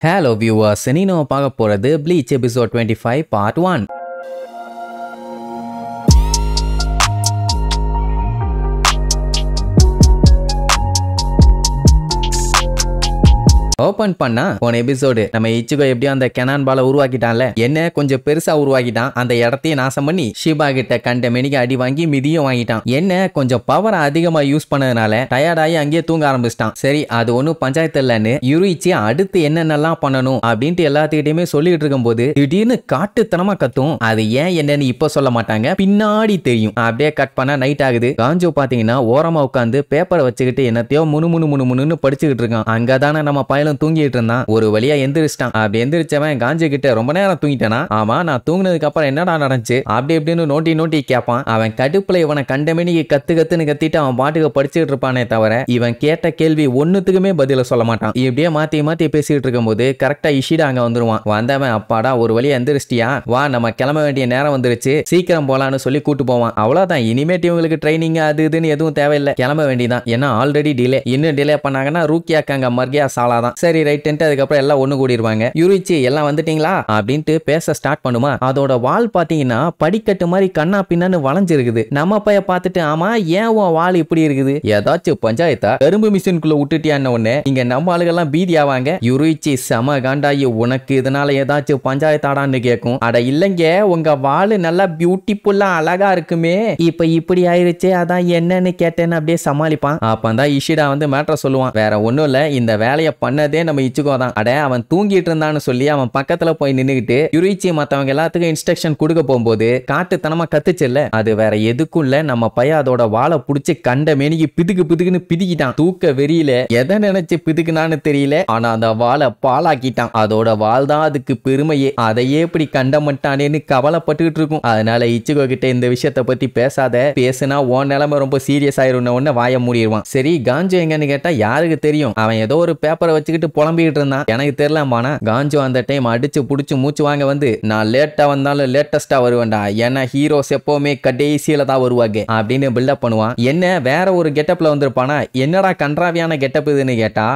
Hello viewers, Niño பார்க்க போறது Bleach episode 25 part 1. Open பண்ணா போன எபிசோடு நம்ம இச்சுகோ எப்படியும் அந்த கெனான் பால உருவாக்கிட்டான்ல, என்ன கொஞ்சம் பெருசா உருவாக்கிட்டான். அந்த இடத்தையும் நாசம் பண்ணி ஷிபா கிட்ட கண்ட மெனிக்கு அடி வாங்கி மிதியும் வாங்கிட்டான். என்ன கொஞ்சம் பவர் அதிகமா யூஸ் பண்ணதுனால டயர்டாகி அங்கேயே தூங்க ஆரம்பிச்சிட்டான். சரி அது ஒன்னும் பஞ்சாயத்து இல்லன்னு யுரிச்சி அடுத்து என்னென்னலாம் பண்ணணும் அப்படின்ட்டு எல்லாத்துக்கிட்டையுமே சொல்லிட்டு இருக்கும் போது திடீர்னு காட்டுத்தனமா கத்தும். அது ஏன் என்னன்னு இப்ப சொல்ல மாட்டாங்க, பின்னாடி தெரியும். அப்படியே கட் பண்ணா நைட் ஆகுது. காஞ்சோ பாத்தீங்கன்னா ஓரமா உட்காந்து பேப்பரை வச்சுக்கிட்டு என்னத்தையோ முணுன்னு படிச்சுக்கிட்டு இருக்கான். அங்கதானே நம்ம தூங்கிட்டு இருந்தான். ஒரு வழியா எந்திரிச்சிட்டான். அப்படி எந்திரிச்சவன் காஞ்சு கிட்ட ரொம்ப நேரம் தூங்கிட்டானா, ஆமா நான் தூங்கினதுக்கு அப்புறம் என்னடா நடந்துச்சு அப்படி எப்படின்னு நோட்டி கேட்பான். அவன் கடுப்புல இவனை கண்டமேனிக்கு கத்துன்னு கத்திட்டு அவன் பாட்டுக்கு படிச்சுட்டு இருப்பானே தவிர இவன் கேட்ட கேள்வி ஒன்னுத்துக்குமே பதில சொல்ல மாட்டான். இப்படியே மாத்தி பேசிட்டு இருக்கும் போது கரெக்டா இஷிடா அங்க வந்துருவான். வந்தவன் அப்பாடா ஒரு வழியா எந்திரிச்சிட்டியா, வா நம்ம கிளம்ப வேண்டிய நேரம் வந்துருச்சு, சீக்கிரம் போலான்னு சொல்லி கூட்டு போவான். அவ்வளவுதான், இனிமேட்டு இவங்களுக்கு ட்ரைனிங் அது இதுன்னு எதுவும் தேவையில்லை, கிளம்ப வேண்டியதான். ஏன்னா ஆல்ரெடி டிலே, இன்னும் டிலே பண்ணாங்கன்னா ரூக்கியாக்காங்க மர்கியா சாலாதான். சரி ரைட், அதுக்கப்புறம் எல்லாம் ஒண்ணு கூடிடுவாங்க. யுரிச்சி எல்லாம் வந்துட்டீங்களா அப்படின்ட்டு பேச ஸ்டார்ட் பண்ணுமா. அதோட வால் பாத்தீங்கன்னா படிக்கட்டு மாதிரி கண்ணா பின்னான்னு வளைஞ்சிருக்குது. நம்ம பைய பார்த்துட்டு ஆமா ஏன் உன் வால் இப்படி இருக்குது, ஏதாச்சும் பஞ்சாயத்தா, கரும்பு மிஷினுக்குள்ள விட்டுட்டியான்னு ஒண்ணு இங்க நம்ம ஆளுகெல்லாம் பீதி ஆவாங்க. யுரிச்சி செம காண்டாயி, உனக்கு இதனால ஏதாச்சும் பஞ்சாயத்தாடான்னு கேட்கும். அட இல்லைங்க உங்க வால் நல்லா பியூட்டிஃபுல்லா அழகா இருக்குமே, இப்ப இப்படி ஆயிருச்சே அதான் என்னன்னு கேட்டேன்னு அப்படியே சமாளிப்பான். அப்பதான் இஷிடா வந்து மேட்டர் சொல்லுவான். வேற ஒண்ணும் இல்ல, இந்த வேலையை பண்ணதே நம்ம இச்சுகோ தான். அட அவன் தூங்கிட்டு இருந்தான்னு சொல்லி அவன் பக்கத்துல போய் நின்னுகிட்டு யுரிச்சி மத்தவங்க எல்லாத்துக்கும் இன்ஸ்ட்ரக்ஷன் கொடுக்க போகும்போது காட்டுத்தனமா கத்துச்சுல்ல, அது வேற எதுக்கும் இல்ல, நம்ம பையன் அதோட வாழை புடிச்சு கண்ட மேனிக்கு பிதுக்குன்னு பிதுக்கிட்டான். தூக்க வெறியில எதை நினைச்சு பிதுக்குனான்னு தெரியல, ஆனா அந்த வாழை பாலாக்கிட்டான். அதோட வால் தான் அதுக்கு பெருமையே, அதையே இப்படி கண்டமட்டானேன்னு கவலைப்பட்டுக்கிட்டு இருக்கும். அதனால இச்சுகோ கிட்ட இந்த விஷயத்த பத்தி பேசாத, பேசுனா உன் நிலைமை ரொம்ப சீரியஸ் ஆயிரும் உடனே வாய மூடிடுவான். சரி காஞ்சோ எங்கன்னு கேட்டா யாருக்கு தெரியும், அவன் ஏதோ ஒரு பேப்பரை வச்சுக்கிட்டு புலம்பிக்கிட்டு இருந்தான். எனக்கு தெரியலமானா காஞ்சோ அந்த டைம் அடிச்சு புடிச்சு மூச்சு வாங்க வந்து நான் லேட்டா வந்தாலும் லேட்டஸ்டா வருவேன்டா, ஏன்னா ஹீரோஸ் எப்பவுமே கடைசியில தான் வருவாங்க அப்படின்னு பில்டப் பண்ணுவான். என்ன வேற ஒரு கெட்டப்ல வந்திருப்பானா, என்னடா கன்றாவியான கெட்டப் இதுன்னு கேட்டா,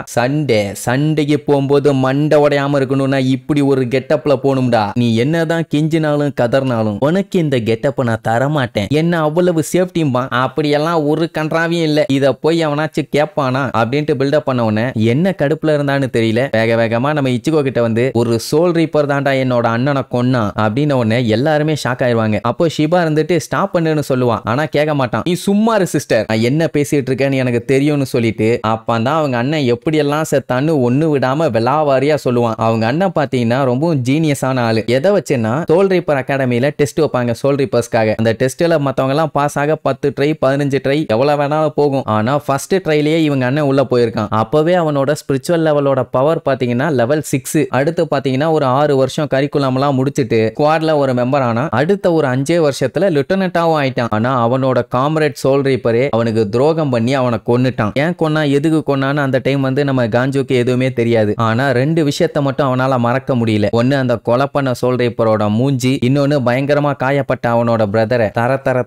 சண்டைக்கு போகும்போது மண்டை உடையாம இருக்கணும்னா இப்படி ஒரு கெட்டப்ல போகணும்டா, நீ என்னதான் கெஞ்சினாலும் கதர்னாலும் உனக்கு இந்த கெட்டப் நான் தரமாட்டேன், என்ன அவ்வளவு சேஃப்டிம்பா. அப்படியெல்லாம் ஒரு கன்றாவியும் இல்ல, இத போய் அவனாச்சும் கேட்பானா அப்படின்ட்டு பில்டப் பண்ண உடனே என்ன கடுப்புல இருந்தான்னு தெரியல, வேகமா நம்ம இச்சுகோ கிட்ட வந்து ஒரு சோல் ரீப்பர் தாண்டா என்னோட அண்ணனை கொன்னா அப்படின்னு உடனே எல்லாருமே ஷாக் ஆயிருவாங்க. அப்போ ஷிபா இருந்துட்டு ஸ்டாப் பண்ணுன்னு சொல்லுவான், ஆனா கேட்க மாட்டான். நீ சும்மா இரு சிஸ்டர், நான் என்ன பேசிட்டு இருக்கேன்னு எனக்கு தெரியும்னு சொல்லிட்டு அப்பதான் அவங்க அண்ணன் எப்படியெல்லாம் செத்தான்னு ஒண்ணு விடாம விலாவாரியா சொல்லுவான். அவங்க அண்ணன் பாத்தீங்கன்னா ரொம்ப ஜீனியஸான ஆளு. எதை வச்சுன்னா சோல் ரீப்பர் அகாடமியில டெஸ்ட் வைப்பாங்க சோல் ரீப்பர்ஸ்க்காக. அந்த டெஸ்ட்ல மத்தவங்க எல்லாம் பாஸ் ஆக 10 ட்ரை 15 ட்ரை எவ்வளவு வேணாலும் போகும். ஆனா ஃபர்ஸ்ட் ட்ரைலயே இவங்க அண்ணன் உள்ள போயிருக்கான். அப்பவே அவனோட ஸ்பிரிச்சுவல் லெவலோட பவர் பாத்தீங்கன்னா லெவல் 6. அடுத்து பாத்தீங்கன்னா ஒரு 6 வருஷம் கரிக்குலம்லாம் முடிச்சிட்டு ஸ்குவாட்ல ஒரு மெம்பர் ஆனா அடுத்த ஒரு 5 வருஷத்துல லிeutenant-ஆவும் ஆயிட்டான். ஆனா அவனோட காம்ரேட் சோல் ரீப்பரே அவனுக்கு துரோகம் பண்ணி அவனை கொன்னுட்டான். ஏன் கொன்னா எதுக்கு கொன்னான்னு அந்த டைம் வந்து நம்ம காஞ்சோக்கு எதுவுமே தெரியாது. ஆனா 2 விஷயத்த மட்டும் அவனால மறக்க முடியல. ஒன்னு அந்த கொலை பண்ண சோல் ரீப்பரோட மூஞ்சி, இன்னொன்னு பயங்கரமா காயப்பட்ட அவனோட பிரதரை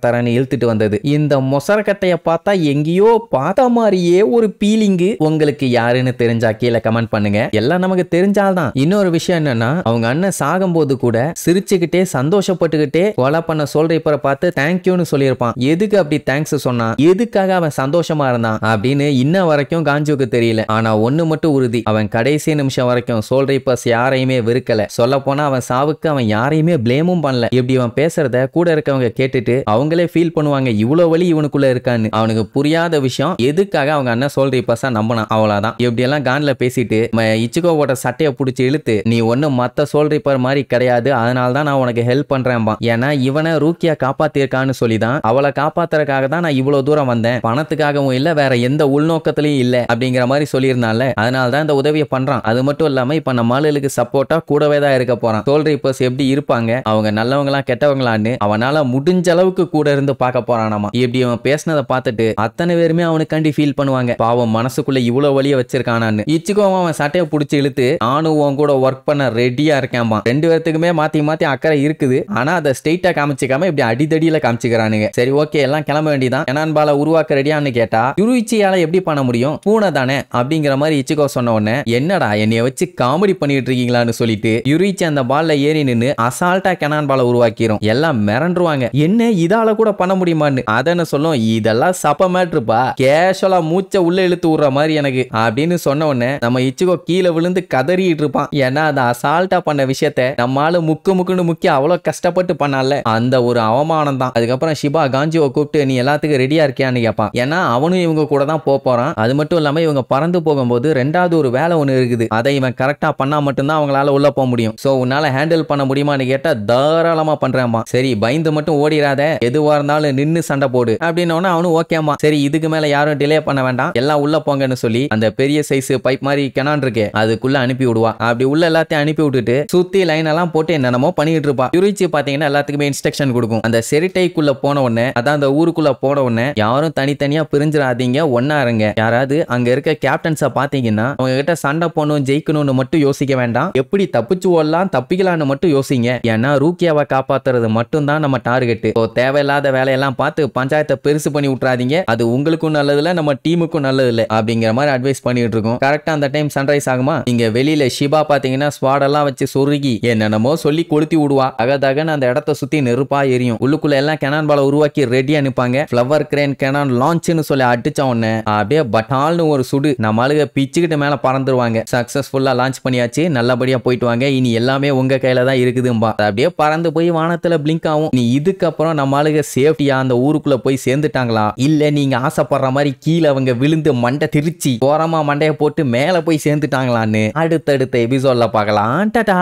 தரன்னு இழுத்துட்டு வந்தது. இந்த மொசரக்கட்டைய பார்த்தா எங்கேயோ பார்த்த மாதிரியே ஒரு பீலிங்கு. உங்களுக்கு யாருன்னு தெரிஞ்சா கீழே கமெண்ட் பண்ணுங்க. எல்லாம் நமக்கு தெரிஞ்சால்தான். இன்னொரு விஷயம் என்னன்னா அவங்க அண்ணன் சாகும்போது கூட சிரிச்சுக்கிட்டே சந்தோஷப்பட்டுக்கிட்டே கொலை பண்ண சோல் ரீப்பரை பார்த்து தேங்க்யூன்னு சொல்லியிருப்பான். எதுக்கு அப்படி தேங்க்ஸ் சொன்னா, எதுக்காக அவன் சந்தோஷமா இருந்தான் அப்படின்னு இன்ன வரைக்கும் காஞ்சோக்கு தெரியல. ஆனா ஒண்ணு மட்டும் உறுதி, அவன் கடைசி நிமிஷம் வரைக்கும் சோல் ரீப்பர்ஸ் யாரையுமே வெறுக்கல. சொல்ல போனா அவன் சாவுக்கு அவன் யாரையுமே பிளேமும் பண்ணல. இப்படி அவன் பேசுறத கூட இருக்கவங்க கேட்டுட்டு அவங்களே ஃபீல் பண்ணுவாங்க இவ்வளவு வலி இவனுக்குள்ள இருக்கான்னு. அவனுக்கு புரியாத விஷயம் எதுக்காக அவங்க அண்ணன் சோல் ரீப்பர்ஸா நம்பினான், அவ்வளவுதான். இப்படி எல்லாம் கான்ல பேசிட்டு இச்சுகோவோட சட்டையை பிடிச்சி இழுத்து நீ ஒன்னும் மத்த சோல் ரீப்பர் மாதிரி கிடையாது, அதனால தான் நான் உனக்கு ஹெல்ப் பண்றேன்பா. ஏன்னா இவனை ரூக்கியா காப்பாத்திருக்கான்னு சொல்லிதான் அவளை காப்பாத்துறதுக்காக தான் நான் இவ்வளவு தூரம் வந்தேன், பணத்துக்காகவும் இல்ல வேற எந்த உள்நோக்கத்திலையும் இல்ல அப்படிங்கிற மாதிரி சொல்லியிருந்தால, அதனால தான் இந்த உதவியை பண்றான். அது மட்டும் இல்லாம இப்ப நம்ம ஆளுகளுக்கு சப்போர்ட்டா கூடவே தான் இருக்க போறான். சோல் ரீப்பர்ஸ் எப்படி இருப்பாங்க, அவங்க நல்லவங்களா கெட்டவங்களான்னு அவனால முடிஞ்ச அளவுக்கு கூட இருந்து பார்க்க போறானாமா. இப்படி அவன் பேசினதை பார்த்துட்டு அத்தனை பேருமே அவனுக்காண்டி ஃபீல் பண்ணுவாங்க. பாவம் மனசுக்குள்ள இவ்வளவு வலிய வச்சிருக்கானான்னு. இச்சுகோவும் அவன் சட்டையை பிடிச்சி இழுத்து நானும் உன் கூட ஒர்க் பண்ண ரெடியா இருக்கேன்பா. ரெண்டு பேர்த்துக்குமே மாத்தி மாத்தி அக்கறை இருக்குது. ஆனா அதை ஸ்ட்ரெயிட்டா காமிச்சிக்காம இப்படி அடிதடியில காமிச்சுக்கிறானுங்க. சரி ஓகே எல்லாம் கிளம்ப வேண்டியதான். கெனான் பாலை உருவாக்க ரெடியான்னு கேட்டா யுருயிச்சியால எப்படி பண்ண முடியும், பூனை தானே அப்படிங்கிற மாதிரி இச்சுகோ சொன்ன உடனே என்னடா என்னைய வச்சு காமெடி பண்ணிட்டு இருக்கீங்களான்னு சொல்லிட்டு யுருயிச்சி அந்த பால்ல ஏறி நின்னு அசால்ட்டா கெனான் பாலை உருவாக்கிரும். எல்லாம் மிரண்டுருவாங்க, என்ன இதால கூட பண்ண முடியுமான்னு. அதன்னு சொல்லும், இதெல்லாம் சப்ப மேட்ருப்பா, கேஷுவலா மூச்சை உள்ள இழுத்து விடுற மாதிரி எனக்கு அப்படின்னு சொன்ன உடனே நம்ம இச்சுகோ கீழே விழுந்து கதறிட்டு இருப்பான். ஏன்னா அந்த அசால்ட்டா பண்ண விஷயத்த நம்மால முக்குன்னு முக்கி அவ்வளவு கஷ்டப்பட்டு பண்ணால அந்த ஒரு அவமானம் தான். அதுக்கப்புறம் ஷிபா காஞ்சியை கூப்பிட்டு நீ எல்லாத்துக்கும் ரெடியா இருக்கியான்னு கேட்பான். ஏன்னா அவனும் இவங்க கூட தான் போறான். அது மட்டும் இல்லாம இவங்க பறந்து போகும்போது ரெண்டாவது ஒரு வேலை ஒண்ணு இருக்குது, அதை இவன் கரெக்டா பண்ணா மட்டும்தான் அவங்களால உள்ள போக முடியும். சோ உன்னால ஹேண்டில் பண்ண முடியுமான்னு கேட்டா தாராளமா பண்றேன்மா. சரி பயந்து மட்டும் ஓடிராத, எதுவா இருந்தாலும் நின்னு சண்டை போடு அப்படின்னு அவனும் ஓகேமா. சரி இதுக்கு மேல யாரும் டிலே பண்ண வேண்டாம், எல்லாம் உள்ள போங்கன்னு சொல்லி அந்த பெரிய சைஸ் பைப் மாதிரி கெனான் இருக்கு அதுக்குள்ள அனுப்பி விடுவா. அப்படி உள்ள எல்லாத்தையும் அனுப்பி விட்டுட்டு சுத்தி லைன் எல்லாம் போட்டு என்னென்னமோ பண்ணிட்டு இருப்பா. யுருயிச்சி பாத்தீங்கன்னா எல்லாத்துக்குமே இன்ஸ்ட்ரக்ஷன் கொடுக்கும். அந்த செரிட்டைக்குள்ள போன உடனே அதான் அந்த ஊருக்குள்ள போன உடனே யாரும் தனித்தனியா பிரிஞ்சிடாதீங்க, ஒன்னா இருங்க. யாராவது அங்க இருக்க கேப்டன்ஸ பாத்தீங்கன்னா அவங்க கிட்ட சண்டை போடணும் ஜெயிக்கணும்னு மட்டும் யோசிக்க வேண்டாம், எப்படி தப்பிச்சு ஓடலாம் தப்பிக்கலாம்னு மட்டும் யோசிங்க. ஏன்னா ரூக்கியாவை காப்பாத்துறது மட்டும் தான் நம்ம டார்கெட். தேவையில்லாத வேலையெல்லாம் பார்த்து பஞ்சாயத்தை பெருசு பண்ணி விட்டுறாதீங்க, அது உங்களுக்கும் நல்லது இல்ல நம்ம டீமுக்கும் நல்லது இல்ல அப்படிங்கிற மாதிரி அட்வைஸ் பண்ணிட்டு இருக்கோம். கரெக்டா அந்த டைம் சன்ரைஸ் ஆகுமா. இங்க வெளியில ஷிபா பாத்தீங்கன்னா ஸ்வாடெல்லாம் வச்சு சொருகி என்னென்னமோ சொல்லி கொளுத்தி விடுவா. அகதகன்னு அந்த இடத்த சுத்தி நெருப்பா எரியும். உள்ளுக்குள்ள எல்லாம் கெனான் பாலை உருவாக்கி ரெடியா நிப்பாங்க. ஃப்ளவர் கிரேன் கெனான் லான்ச்னு சொல்லி அடிச்ச உடனே அப்படியே பட்டால்னு ஒரு சுடு நம்ம ஆளுக பிச்சுக்கிட்டு மேல பறந்துருவாங்க. சக்சஸ்ஃபுல்லா லான்ச் பண்ணியாச்சு, நல்லபடியா போயிட்டு வாங்க, இனி எல்லாமே உங்க கையில தான் இருக்குதும்பா. அப்படியே பறந்து போய் வானத்துல பிளிங்க் ஆகும். நீ இதுக்கப்புறம் நம்ம ஆளுக சேஃப்டியா அந்த ஊருக்குள்ள போய் சேர்ந்துட்டாங்களா இல்ல நீங்க ஆசைப்படுற மாதிரி கீழே அவங்க விழுந்து மண்டை திருச்சி ஓரமா மண்டைய போட்டு மேல போய் சேர்ந்துட்டாங்களான்னு அடுத்தடுத்த எபிசோட்ல பார்க்கலாம். டாடா.